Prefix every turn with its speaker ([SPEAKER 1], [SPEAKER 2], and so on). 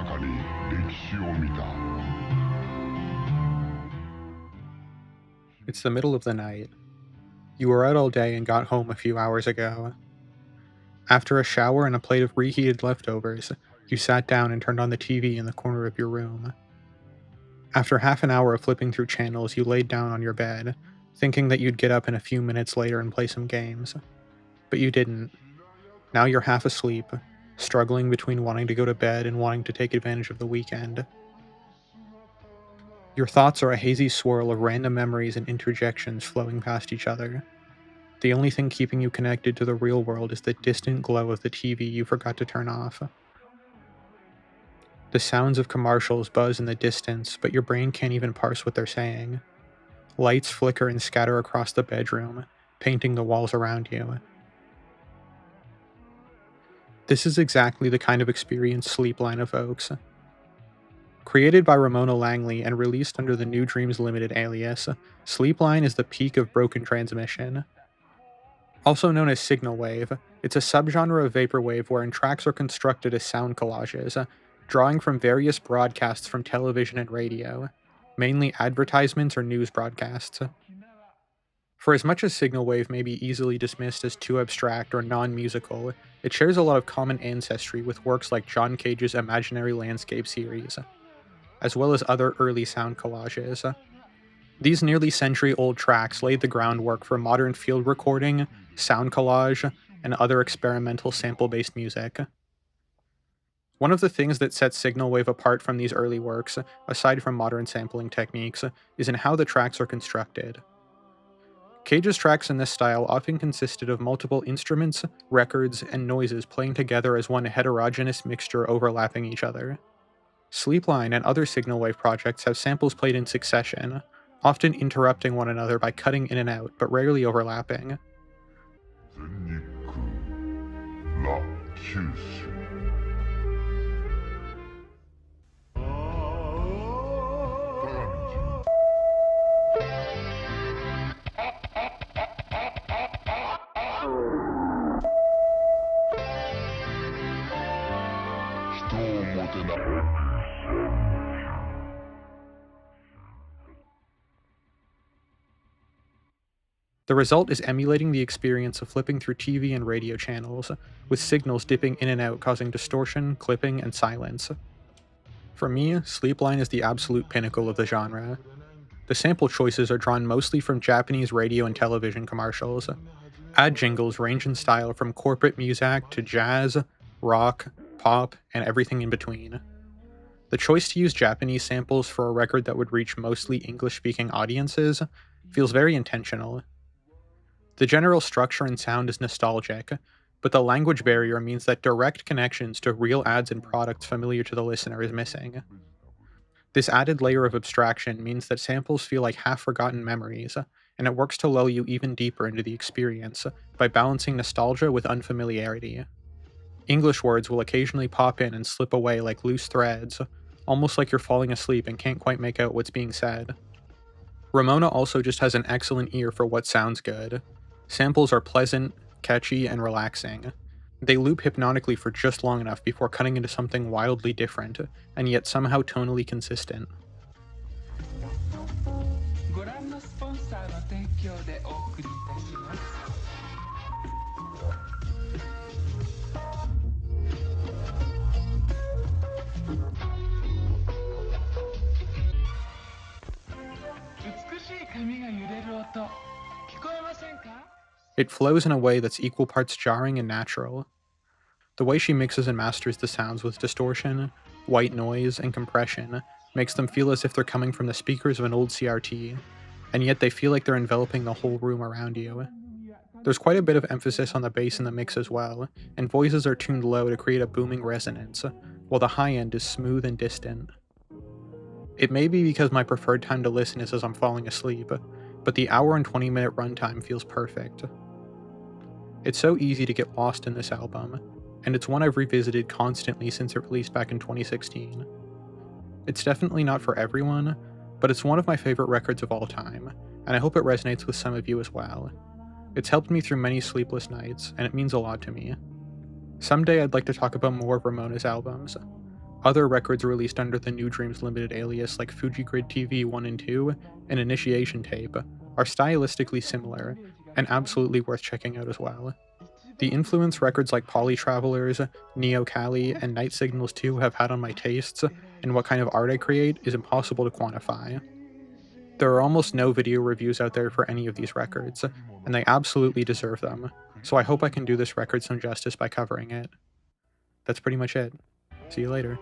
[SPEAKER 1] 中に歴史を見た。
[SPEAKER 2] It's the middle of the night. You were out all day and got home a few hours ago. After a shower and a plate of reheated leftovers, you sat down and turned on the TV in the corner of your room. After half an hour of flipping through channels, you laid down on your bed, thinking that you'd get up in a few minutes later and play some games. But you didn't. Now you're half asleep, struggling between wanting to go to bed and wanting to take advantage of the weekend. Your thoughts are a hazy swirl of random memories and interjections flowing past each other. The only thing keeping you connected to the real world is the distant glow of the TV you forgot to turn off. The sounds of commercials buzz in the distance, but your brain can't even parse what they're saying. Lights flicker and scatter across the bedroom, painting the walls around you. This is exactly the kind of experience Sleepline evokes. Created by Ramona Langley and released under the New Dreams Limited alias, Sleepline is the peak of broken transmission. Also known as Signalwave, it's a subgenre of vaporwave wherein tracks are constructed as sound collages, drawing from various broadcasts from television and radio, mainly advertisements or news broadcasts. For as much as Signalwave may be easily dismissed as too abstract or non-musical, it shares a lot of common ancestry with works like John Cage's Imaginary Landscape series, as well as other early sound collages. These nearly century-old tracks laid the groundwork for modern field recording, sound collage, and other experimental sample-based music. One of the things that sets Signalwave apart from these early works, aside from modern sampling techniques, is in how the tracks are constructed. Cage's tracks in this style often consisted of multiple instruments, records, and noises playing together as one heterogeneous mixture overlapping each other. Sleepline and other Signalwave projects have samples played in succession, often interrupting one another by cutting in and out, but rarely overlapping.
[SPEAKER 1] 全日空ラ九州
[SPEAKER 2] The result is emulating the experience of flipping through TV and radio channels, with signals dipping in and out causing distortion, clipping, and silence. For me, Sleepline is the absolute pinnacle of the genre. The sample choices are drawn mostly from Japanese radio and television commercials. Ad jingles range in style from corporate music to jazz, rock, pop, and everything in between. The choice to use Japanese samples for a record that would reach mostly English-speaking audiences feels very intentional. The general structure and sound is nostalgic, but the language barrier means that direct connections to real ads and products familiar to the listener is missing. This added layer of abstraction means that samples feel like half-forgotten memories, and it works to lull you even deeper into the experience by balancing nostalgia with unfamiliarity. English words will occasionally pop in and slip away like loose threads, almost like you're falling asleep and can't quite make out what's being said. Ramona also just has an excellent ear for what sounds good. Samples are pleasant, catchy, and relaxing. They loop hypnotically for just long enough before cutting into something wildly different, and yet somehow tonally consistent. It flows in a way that's equal parts jarring and natural. The way she mixes and masters the sounds with distortion, white noise, and compression makes them feel as if they're coming from the speakers of an old CRT, and yet they feel like they're enveloping the whole room around you. There's quite a bit of emphasis on the bass in the mix as well, and voices are tuned low to create a booming resonance, while the high end is smooth and distant. It may be because my preferred time to listen is as I'm falling asleep, but the hour and 20-minute runtime feels perfect. It's so easy to get lost in this album, and it's one I've revisited constantly since it released back in 2016. It's definitely not for everyone, but it's one of my favorite records of all time, and I hope it resonates with some of you as well. It's helped me through many sleepless nights, and it means a lot to me. Someday I'd like to talk about more of Ramona's albums, Other records released under the New Dreams Limited alias, like Fujigrid TV 1 and 2 and Initiation Tape, are stylistically similar and absolutely worth checking out as well. The influence records like Poly Travelers, Neo Kali, and Night Signals 2 have had on my tastes and what kind of art I create is impossible to quantify. There are almost no video reviews out there for any of these records, and they absolutely deserve them, so I hope I can do this record some justice by covering it. That's pretty much it. See you later.